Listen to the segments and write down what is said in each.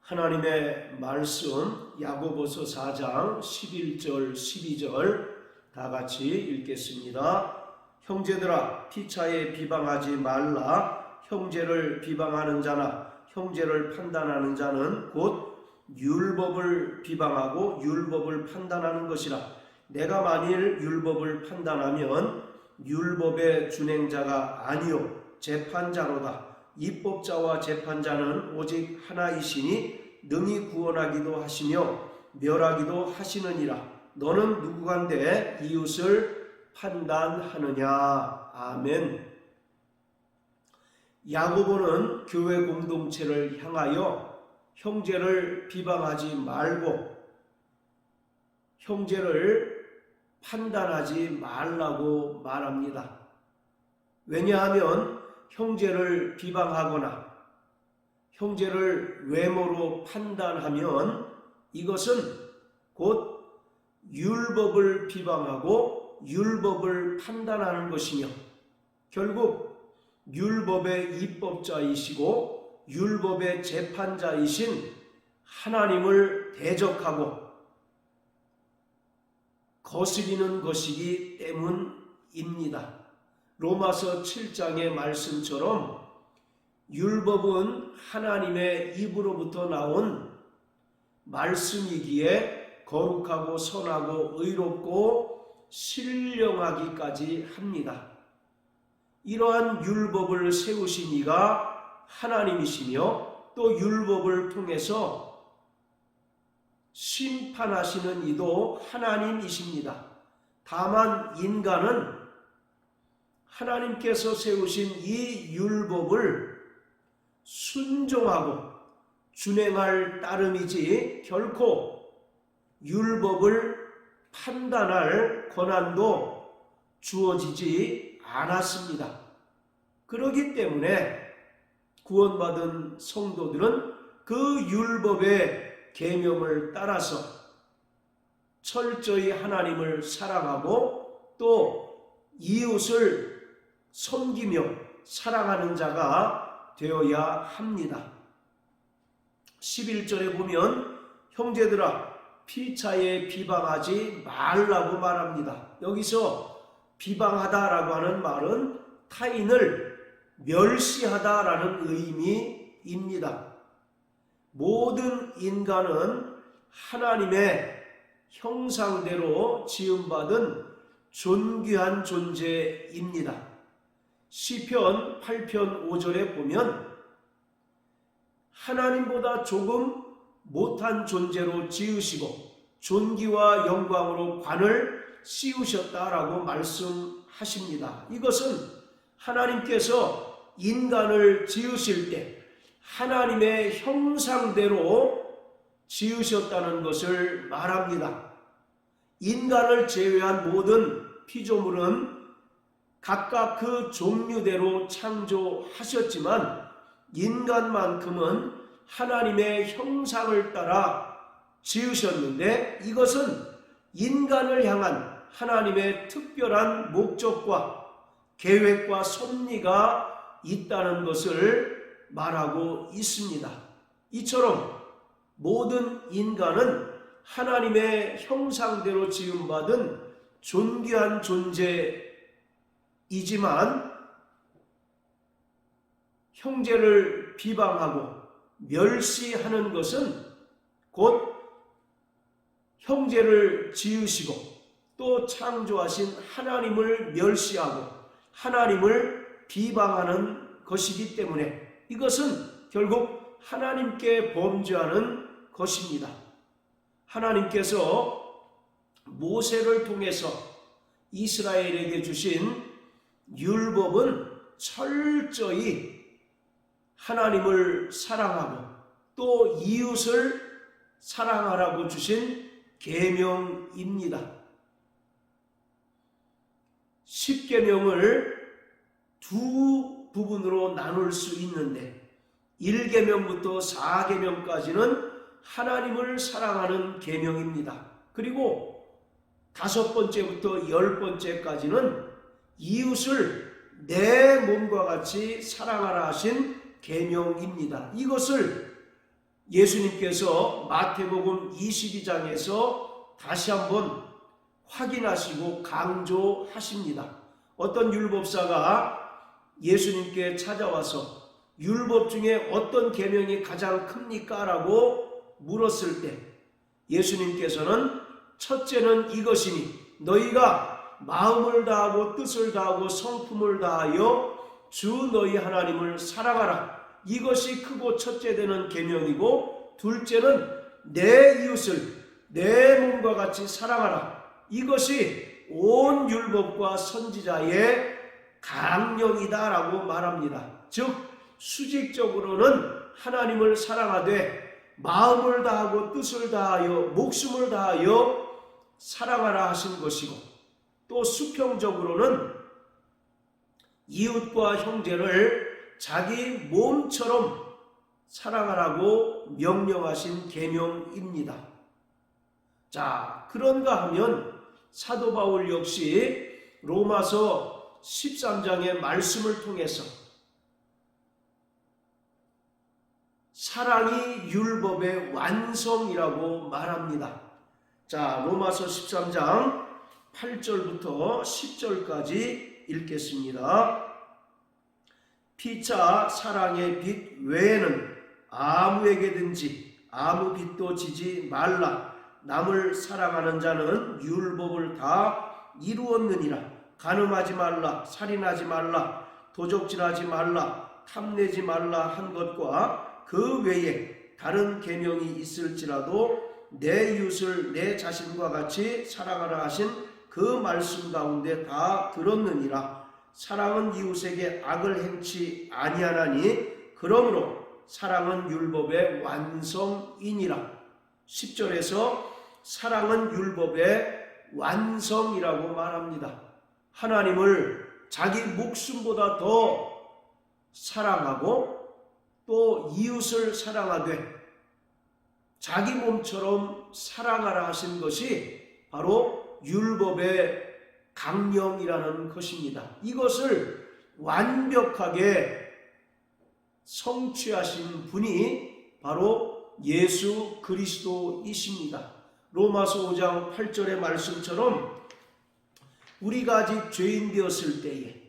하나님의 말씀 야고보서 4장 11절 12절 다 같이 읽겠습니다. 형제들아 피차에 비방하지 말라. 형제를 비방하는 자나 형제를 판단하는 자는 곧 율법을 비방하고 율법을 판단하는 것이라. 내가 만일 율법을 판단하면 율법의 준행자가 아니요 재판자로다. 입법자와 재판자는 오직 하나이시니 능히 구원하기도 하시며 멸하기도 하시느니라. 너는 누구간데 이웃을 판단하느냐. 아멘. 야고보는 교회 공동체를 향하여 형제를 비방하지 말고 형제를 판단하지 말라고 말합니다. 왜냐하면 형제를 비방하거나 형제를 외모로 판단하면 이것은 곧 율법을 비방하고 율법을 판단하는 것이며 결국 율법의 입법자이시고 율법의 재판자이신 하나님을 대적하고 거스리는 것이기 때문입니다. 로마서 7장의 말씀처럼 율법은 하나님의 입으로부터 나온 말씀이기에 거룩하고 선하고 의롭고 신령하기까지 합니다. 이러한 율법을 세우신 이가 하나님이시며 또 율법을 통해서 심판하시는 이도 하나님이십니다. 다만 인간은 하나님께서 세우신 이 율법을 순종하고 준행할 따름이지 결코 율법을 판단할 권한도 주어지지 않았습니다. 그렇기 때문에 구원받은 성도들은 그 율법의 계명을 따라서 철저히 하나님을 사랑하고 또 이웃을 섬기며 사랑하는 자가 되어야 합니다. 11절에 보면 형제들아 피차에 비방하지 말라고 말합니다. 여기서 비방하다라고 하는 말은 타인을 멸시하다라는 의미입니다. 모든 인간은 하나님의 형상대로 지음받은 존귀한 존재입니다. 시편 8편 5절에 보면 하나님보다 조금 못한 존재로 지으시고 존귀와 영광으로 관을 씌우셨다라고 말씀하십니다. 이것은 하나님께서 인간을 지으실 때 하나님의 형상대로 지으셨다는 것을 말합니다. 인간을 제외한 모든 피조물은 각각 그 종류대로 창조하셨지만 인간만큼은 하나님의 형상을 따라 지으셨는데 이것은 인간을 향한 하나님의 특별한 목적과 계획과 섭리가 있다는 것을 말하고 있습니다. 이처럼 모든 인간은 하나님의 형상대로 지음받은 존귀한 존재이지만 형제를 비방하고 멸시하는 것은 곧 형제를 지으시고 또 창조하신 하나님을 멸시하고 하나님을 비방하는 것이기 때문에 이것은 결국 하나님께 범죄하는 것입니다. 하나님께서 모세를 통해서 이스라엘에게 주신 율법은 철저히 하나님을 사랑하고 또 이웃을 사랑하라고 주신 계명입니다. 10계명을 두 부분으로 나눌 수 있는데 1계명부터 4계명까지는 하나님을 사랑하는 계명입니다. 그리고 5번째부터 10번째까지는 이웃을 내 몸과 같이 사랑하라 하신 계명입니다. 이것을 예수님께서 마태복음 22장에서 다시 한번 확인하시고 강조하십니다. 어떤 율법사가 예수님께 찾아와서 율법 중에 어떤 계명이 가장 큽니까? 라고 물었을 때 예수님께서는 첫째는 이것이니 너희가 마음을 다하고 뜻을 다하고 성품을 다하여 주 너희 하나님을 사랑하라. 이것이 크고 첫째 되는 계명이고 둘째는 내 이웃을 내 몸과 같이 사랑하라. 이것이 온 율법과 선지자의 강령이다라고 말합니다. 즉 수직적으로는 하나님을 사랑하되 마음을 다하고 뜻을 다하여 목숨을 다하여 사랑하라 하신 것이고 또 수평적으로는 이웃과 형제를 자기 몸처럼 사랑하라고 명령하신 계명입니다. 자, 그런가 하면 사도 바울 역시 로마서 13장의 말씀을 통해서 사랑이 율법의 완성이라고 말합니다. 자, 로마서 13장 8절부터 10절까지 읽겠습니다. 피차 사랑의 빛 외에는 아무에게든지 아무 빛도 지지 말라. 남을 사랑하는 자는 율법을 다 이루었느니라. 간음하지 말라, 살인하지 말라, 도적질하지 말라, 탐내지 말라 한 것과 그 외에 다른 계명이 있을지라도 내 이웃을 내 자신과 같이 사랑하라 하신 그 말씀 가운데 다 들었느니라. 사랑은 이웃에게 악을 행치 아니하나니 그러므로 사랑은 율법의 완성이니라. 10절에서 사랑은 율법의 완성이라고 말합니다. 하나님을 자기 목숨보다 더 사랑하고 또 이웃을 사랑하되 자기 몸처럼 사랑하라 하신 것이 바로 율법의 강령이라는 것입니다. 이것을 완벽하게 성취하신 분이 바로 예수 그리스도이십니다. 로마서 5장 8절의 말씀처럼 우리가 아직 죄인 되었을 때에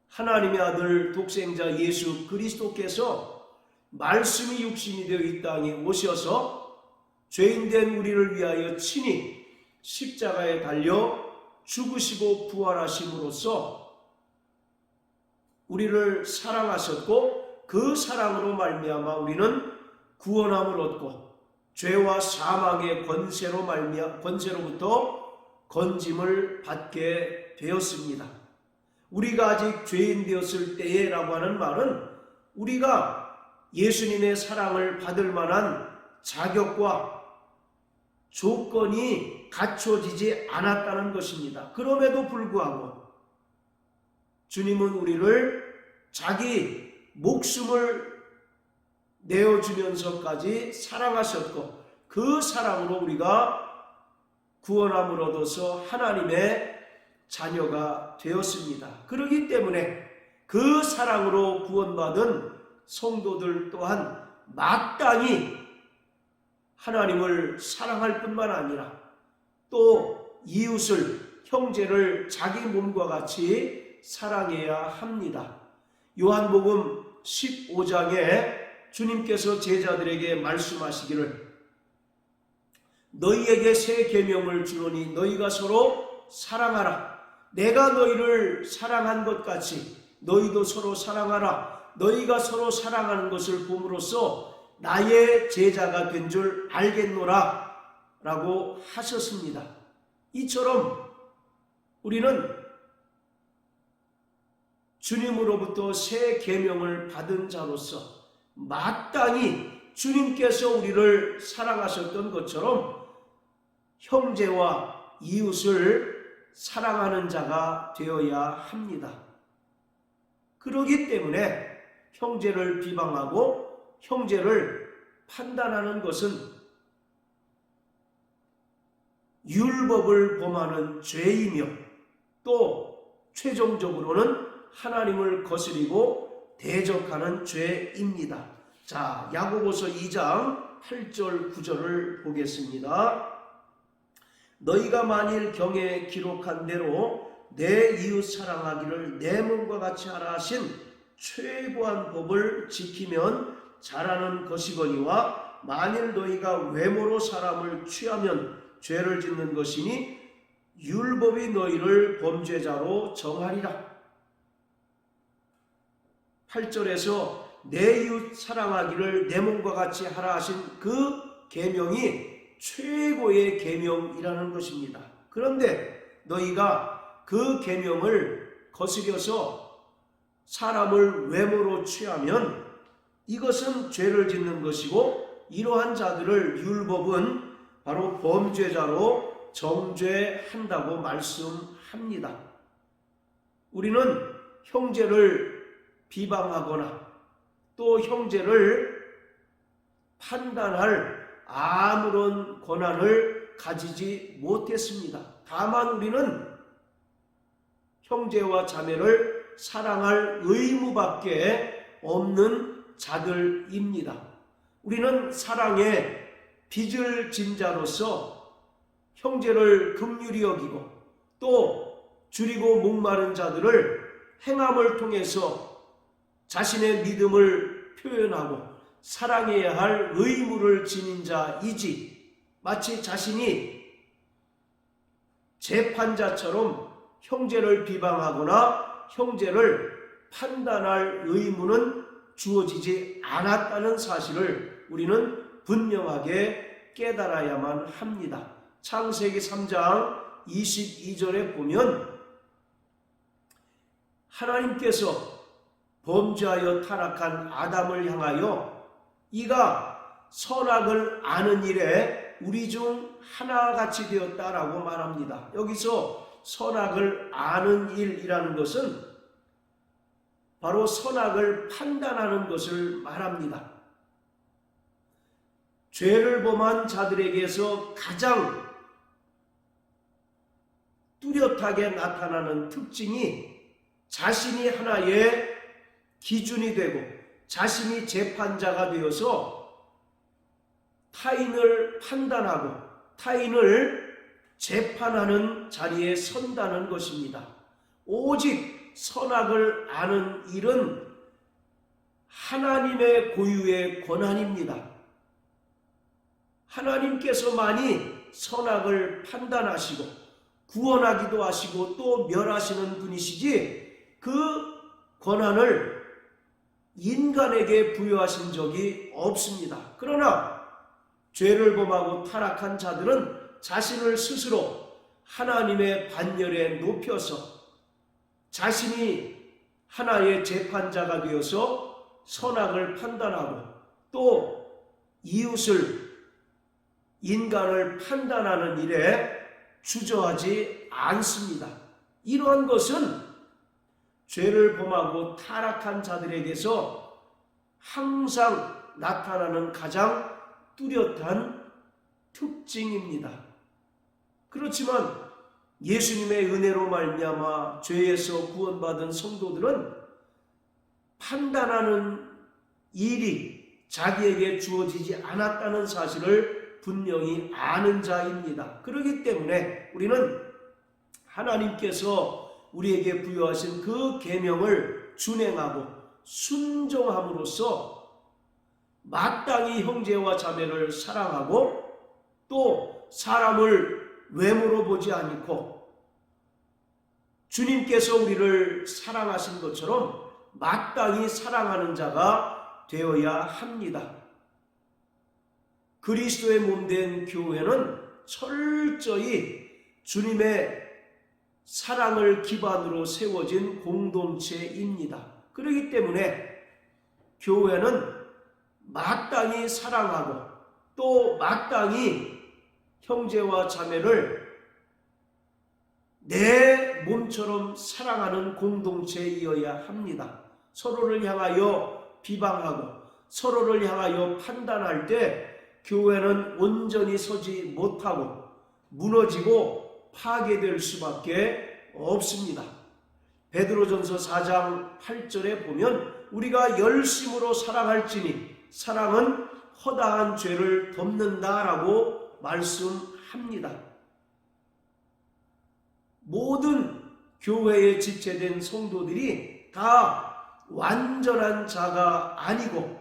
하나님의 아들 독생자 예수 그리스도께서 말씀이 육신이 되어 이 땅에 오셔서 죄인된 우리를 위하여 친히 십자가에 달려 죽으시고 부활하심으로써 우리를 사랑하셨고 그 사랑으로 말미암아 우리는 구원함을 얻고 죄와 사망의 권세로부터 건짐을 받게 되었습니다. 우리가 아직 죄인 되었을 때에라고 하는 말은 우리가 예수님의 사랑을 받을 만한 자격과 조건이 갖춰지지 않았다는 것입니다. 그럼에도 불구하고 주님은 우리를 자기 목숨을 내어주면서까지 사랑하셨고 그 사랑으로 우리가 구원함을 얻어서 하나님의 자녀가 되었습니다. 그렇기 때문에 그 사랑으로 구원받은 성도들 또한 마땅히 하나님을 사랑할 뿐만 아니라 또 이웃을 형제를 자기 몸과 같이 사랑해야 합니다. 요한복음 15장에 주님께서 제자들에게 말씀하시기를 너희에게 새 계명을 주노니 너희가 서로 사랑하라. 내가 너희를 사랑한 것 같이 너희도 서로 사랑하라. 너희가 서로 사랑하는 것을 봄으로써 나의 제자가 된 줄 알겠노라 라고 하셨습니다. 이처럼 우리는 주님으로부터 새 계명을 받은 자로서 마땅히 주님께서 우리를 사랑하셨던 것처럼 형제와 이웃을 사랑하는 자가 되어야 합니다. 그러기 때문에 형제를 비방하고 형제를 판단하는 것은 율법을 범하는 죄이며 또 최종적으로는 하나님을 거스리고 대적하는 죄입니다. 자, 야고보서 2장 8절 9절을 보겠습니다. 너희가 만일 경에 기록한 대로 내 이웃 사랑하기를 내 몸과 같이 하라 하신 최고한 법을 지키면 잘하는 것이거니와 만일 너희가 외모로 사람을 취하면 죄를 짓는 것이니 율법이 너희를 범죄자로 정하리라. 8절에서 내 이웃 사랑하기를 내 몸과 같이 하라 하신 그 계명이 최고의 계명이라는 것입니다. 그런데 너희가 그 계명을 거스려서 사람을 외모로 취하면 이것은 죄를 짓는 것이고 이러한 자들을 율법은 바로 범죄자로 정죄한다고 말씀합니다. 우리는 형제를 비방하거나 또 형제를 판단할 아무런 권한을 가지지 못했습니다. 다만 우리는 형제와 자매를 사랑할 의무밖에 없는 자들입니다. 우리는 사랑의 빚을 진 자로서 형제를 긍휼히 여기고 또 줄이고 목마른 자들을 행함을 통해서 자신의 믿음을 표현하고 사랑해야 할 의무를 지닌 자이지, 마치 자신이 재판자처럼 형제를 비방하거나 형제를 판단할 의무는 주어지지 않았다는 사실을 우리는 분명하게 깨달아야만 합니다. 창세기 3장 22절에 보면 하나님께서 범죄하여 타락한 아담을 향하여 이가 선악을 아는 일에 우리 중 하나같이 되었다라고 말합니다. 여기서 선악을 아는 일이라는 것은 바로 선악을 판단하는 것을 말합니다. 죄를 범한 자들에게서 가장 뚜렷하게 나타나는 특징이 자신이 하나의 기준이 되고 자신이 재판자가 되어서 타인을 판단하고 타인을 재판하는 자리에 선다는 것입니다. 오직 선악을 아는 일은 하나님의 고유의 권한입니다. 하나님께서만이 선악을 판단하시고 구원하기도 하시고 또 멸하시는 분이시지 그 권한을 인간에게 부여하신 적이 없습니다. 그러나 죄를 범하고 타락한 자들은 자신을 스스로 하나님의 반열에 높여서 자신이 하나의 재판자가 되어서 선악을 판단하고 또 이웃을 인간을 판단하는 일에 주저하지 않습니다. 이러한 것은 죄를 범하고 타락한 자들에게서 항상 나타나는 가장 뚜렷한 특징입니다. 그렇지만 예수님의 은혜로 말미암아 죄에서 구원받은 성도들은 판단하는 일이 자기에게 주어지지 않았다는 사실을 분명히 아는 자입니다. 그렇기 때문에 우리는 하나님께서 우리에게 부여하신 그 계명을 준행하고 순종함으로써 마땅히 형제와 자매를 사랑하고 또 사람을 외모로 보지 않고 주님께서 우리를 사랑하신 것처럼 마땅히 사랑하는 자가 되어야 합니다. 그리스도의 몸된 교회는 철저히 주님의 사랑을 기반으로 세워진 공동체입니다. 그렇기 때문에 교회는 마땅히 사랑하고 또 마땅히 형제와 자매를 내 몸처럼 사랑하는 공동체이어야 합니다. 서로를 향하여 비방하고 서로를 향하여 판단할 때 교회는 온전히 서지 못하고 무너지고 파괴될 수밖에 없습니다. 베드로전서 4장 8절에 보면 우리가 열심으로 사랑할지니 사랑은 허다한 죄를 덮는다라고 말씀합니다. 모든 교회에 집계된 성도들이 다 완전한 자가 아니고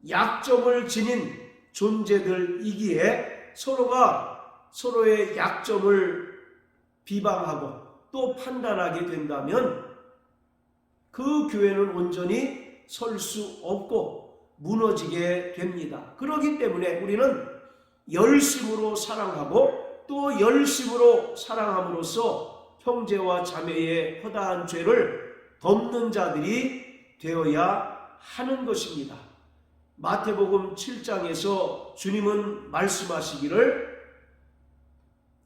약점을 지닌 존재들이기에 서로가 서로의 약점을 비방하고 또 판단하게 된다면 그 교회는 온전히 설 수 없고 무너지게 됩니다. 그렇기 때문에 우리는 열심으로 사랑하고 또 열심으로 사랑함으로써 형제와 자매의 허다한 죄를 덮는 자들이 되어야 하는 것입니다. 마태복음 7장에서 주님은 말씀하시기를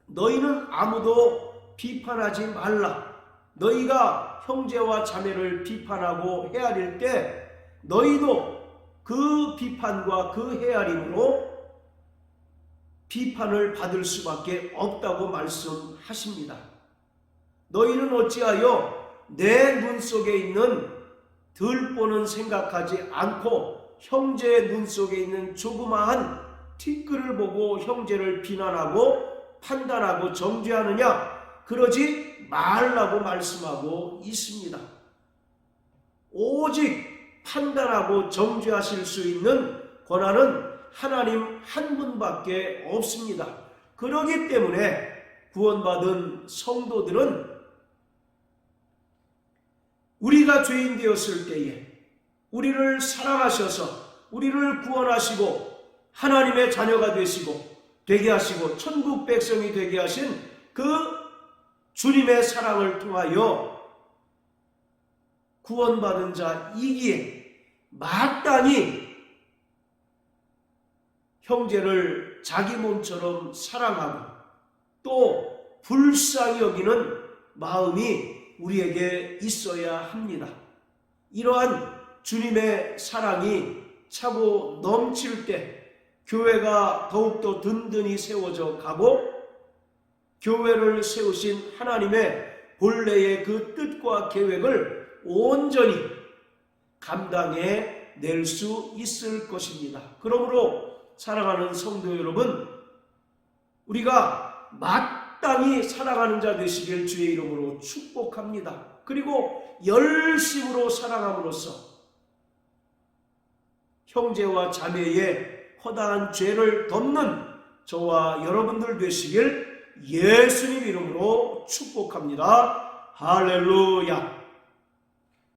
너희는 아무도 비판하지 말라. 너희가 형제와 자매를 비판하고 헤아릴 때 너희도 그 비판과 그 헤아림으로 비판을 받을 수밖에 없다고 말씀하십니다. 너희는 어찌하여 내 눈 속에 있는 들보는 생각하지 않고 형제의 눈 속에 있는 조그마한 티끌을 보고 형제를 비난하고 판단하고 정죄하느냐? 그러지 말라고 말씀하고 있습니다. 오직 판단하고 정죄하실 수 있는 권한은 하나님 한 분밖에 없습니다. 그렇기 때문에 구원받은 성도들은 우리가 죄인 되었을 때에 우리를 사랑하셔서 우리를 구원하시고 하나님의 자녀가 되게 하시고 천국 백성이 되게 하신 그 주님의 사랑을 통하여 구원받은 자이기에 마땅히 형제를 자기 몸처럼 사랑하고 또 불쌍히 여기는 마음이 우리에게 있어야 합니다. 이러한 주님의 사랑이 차고 넘칠 때 교회가 더욱더 든든히 세워져 가고 교회를 세우신 하나님의 본래의 그 뜻과 계획을 온전히 감당해 낼 수 있을 것입니다. 그러므로 사랑하는 성도 여러분, 우리가 마땅히 사랑하는 자 되시길 주의 이름으로 축복합니다. 그리고 열심으로 사랑함으로써 형제와 자매의 허다한 죄를 덮는 저와 여러분들 되시길 예수님 이름으로 축복합니다. 할렐루야.